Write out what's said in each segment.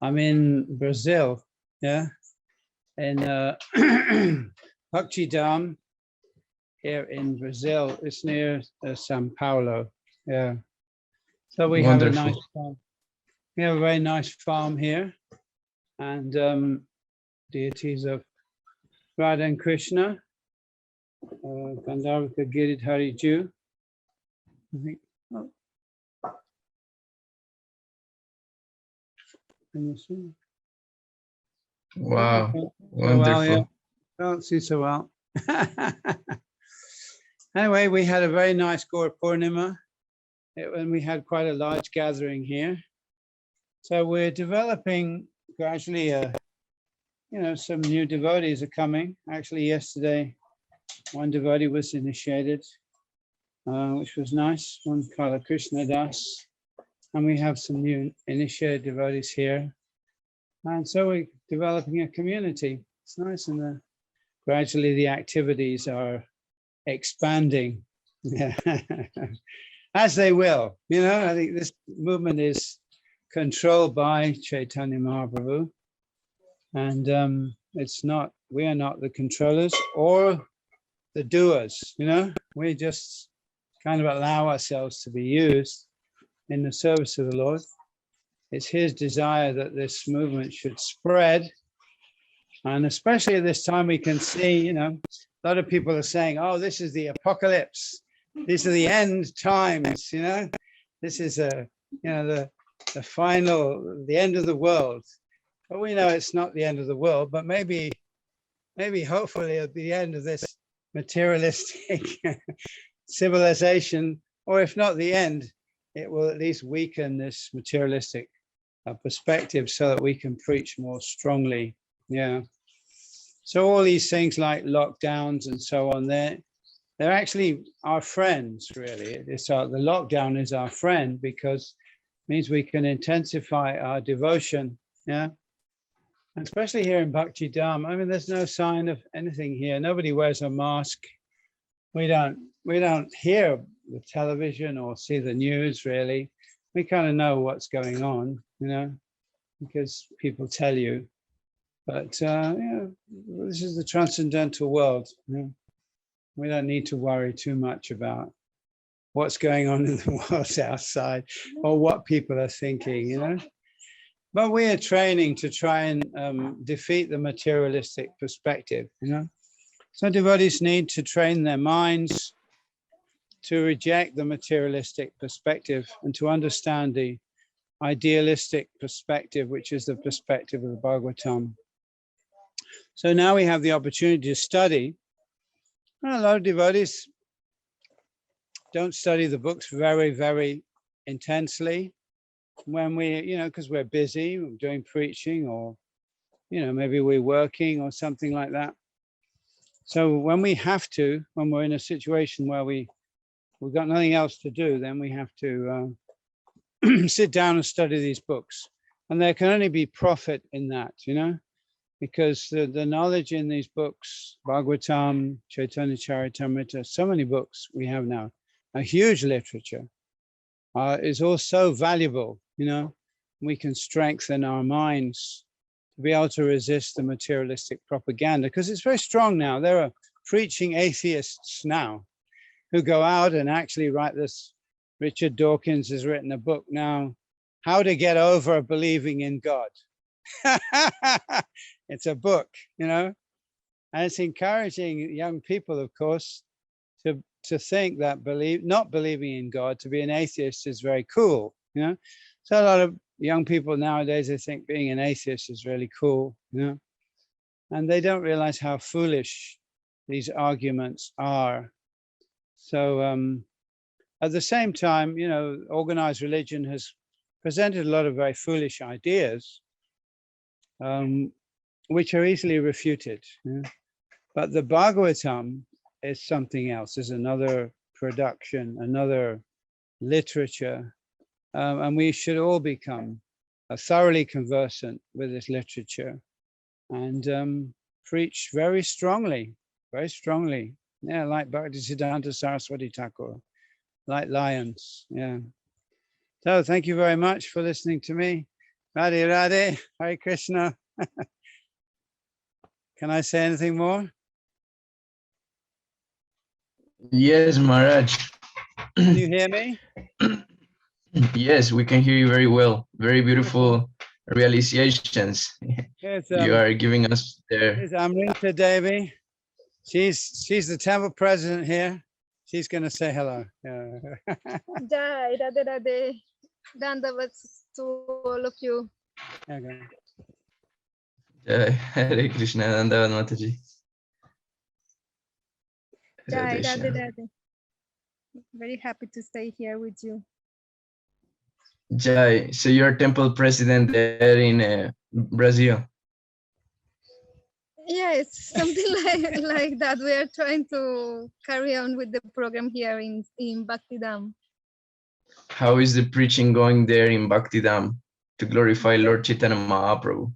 I'm in Brazil, yeah, in Bhakti Dham here in Brazil. It's near Sao Paulo, yeah. So we have a nice farm. We have a very nice farm here, and deities of Radha and Krishna, Gandharva Giridhari Jew. I think. Oh. Can you see? Wow, okay. wonderful. Well, yeah. Don't see so well. Anyway, we had a very nice Gaur Purnima, and we had quite a large gathering here. So we're developing gradually, some new devotees are coming. Actually, yesterday, one devotee was initiated, which was nice, one Kala Krishna Das. And we have some new initiated devotees here. And so we're developing a community. It's nice, and gradually the activities are expanding. As they will. I think this movement is controlled by Caitanya Mahaprabhu. And we are not the controllers or the doers, we just kind of allow ourselves to be used in the service of the Lord. It's his desire that this movement should spread. And especially at this time, we can see, a lot of people are saying, oh, this is the apocalypse. These are the end times, this is the the end of the world. But we know it's not the end of the world, but maybe hopefully at the end of this materialistic civilization, or if not the end, it will at least weaken this materialistic perspective so that we can preach more strongly. Yeah. So all these things like lockdowns and so on, they're actually our friends, really. The lockdown is our friend because it means we can intensify our devotion. Yeah. And especially here in Bhakti Dham, I mean, there's no sign of anything here. Nobody wears a mask. We don't hear the television or see the news, really. We kind of know what's going on, because people tell you. But this is the transcendental world. We don't need to worry too much about what's going on in the world outside or what people are thinking, But we are training to try and defeat the materialistic perspective, So devotees need to train their minds to reject the materialistic perspective and to understand the idealistic perspective, which is the perspective of the Bhagavatam. So now we have the opportunity to study. And a lot of devotees don't study the books very, very intensely when we, because we're busy doing preaching, or, maybe we're working or something like that. So when we have to, when we're in a situation where we've got nothing else to do, then we have to sit down and study these books. And there can only be profit in that, because the knowledge in these books, Bhagavatam, Caitanya Charitamrita, so many books we have now, a huge literature, is all so valuable, we can strengthen our minds to be able to resist the materialistic propaganda, because it's very strong now. There are preaching atheists now who go out and actually write this. Richard Dawkins has written a book now, How to Get Over Believing in God. It's a book, and it's encouraging young people, of course, to think that not believing in God, to be an atheist is very cool, So a lot of young people nowadays, they think being an atheist is really cool, and they don't realize how foolish these arguments are. So at the same time, organized religion has presented a lot of very foolish ideas, which are easily refuted. But the Bhagavatam is something else, is another production, another literature. And we should all become thoroughly conversant with this literature and preach very strongly, Yeah, like Bhaktisiddhanta Saraswati Thakur, like lions, yeah. So thank you very much for listening to me. Radhe Radhe, Hare Krishna. Can I say anything more? Yes, Maharaj. Can you hear me? Yes, we can hear you very well. Very beautiful realizations Here's, you are giving us there. here's Amrita Devi. She's the temple president here. She's going to say hello. Yeah. Jai Radhe Radhe. Dandavats to all of you. Okay. Jai Hare Krishna, Dandavat Mataji. Jai Radhe Radhe Shyam. Radhe. Very happy to stay here with you. Jai, so you're temple president there in Brazil. Yeah, it's something like that. We are trying to carry on with the program here in Bhakti Dham. How is the preaching going there in Bhakti Dham to glorify Lord Chaitanya Mahaprabhu?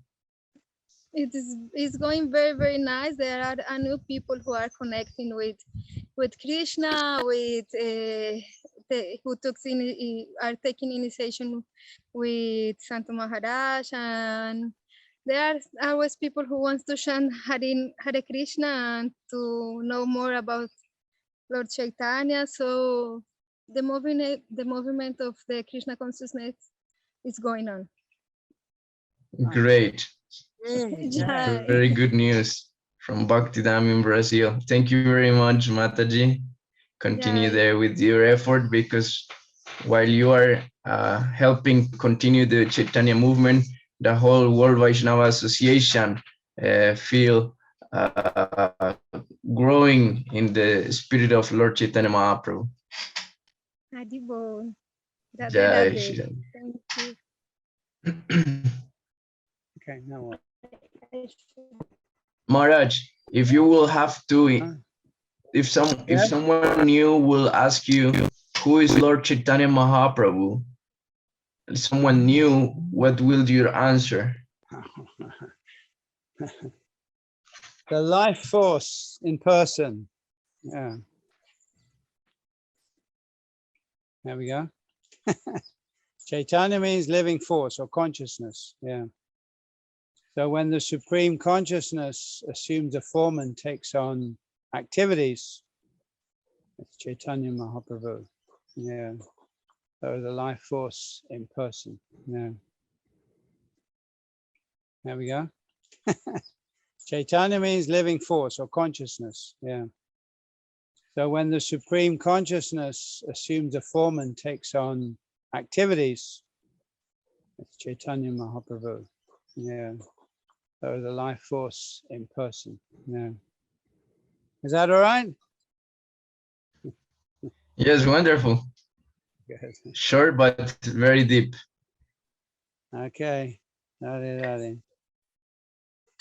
It's going very, very nice. There are new people who are connecting with Krishna, who are taking initiation with Santo Maharaj, and there are always people who wants to chant Hare Krishna and to know more about Lord Chaitanya. So the movement of the Krishna consciousness is going on. Great. Jai. Very good news from Bhakti Dham in Brazil. Thank you very much, Mataji. Continue Jai. there with your effort, because while you are helping continue the Chaitanya movement, the whole World Vaishnava Association feel growing in the spirit of Lord Chaitanya Mahaprabhu. Adibol. Radhe Jai Radhe. Shri Ram. Thank you. Okay, now what? Maharaj, if you will have to, if Yes? someone new will ask you, who is Lord Chaitanya Mahaprabhu? Someone new, what will your answer? The life force in person. Yeah. There we go. Chaitanya means living force or consciousness. Yeah. So when the supreme consciousness assumes a form and takes on activities, it's Chaitanya Mahaprabhu. Yeah. So the life force in person. Yeah. There we go. Chaitanya means living force or consciousness. Yeah. So when the supreme consciousness assumes a form and takes on activities, it's Chaitanya Mahaprabhu. Yeah. So the life force in person. Yeah. Is that all right? Yes, wonderful. Good. Short, but very deep. Okay. Radhe, Radhe.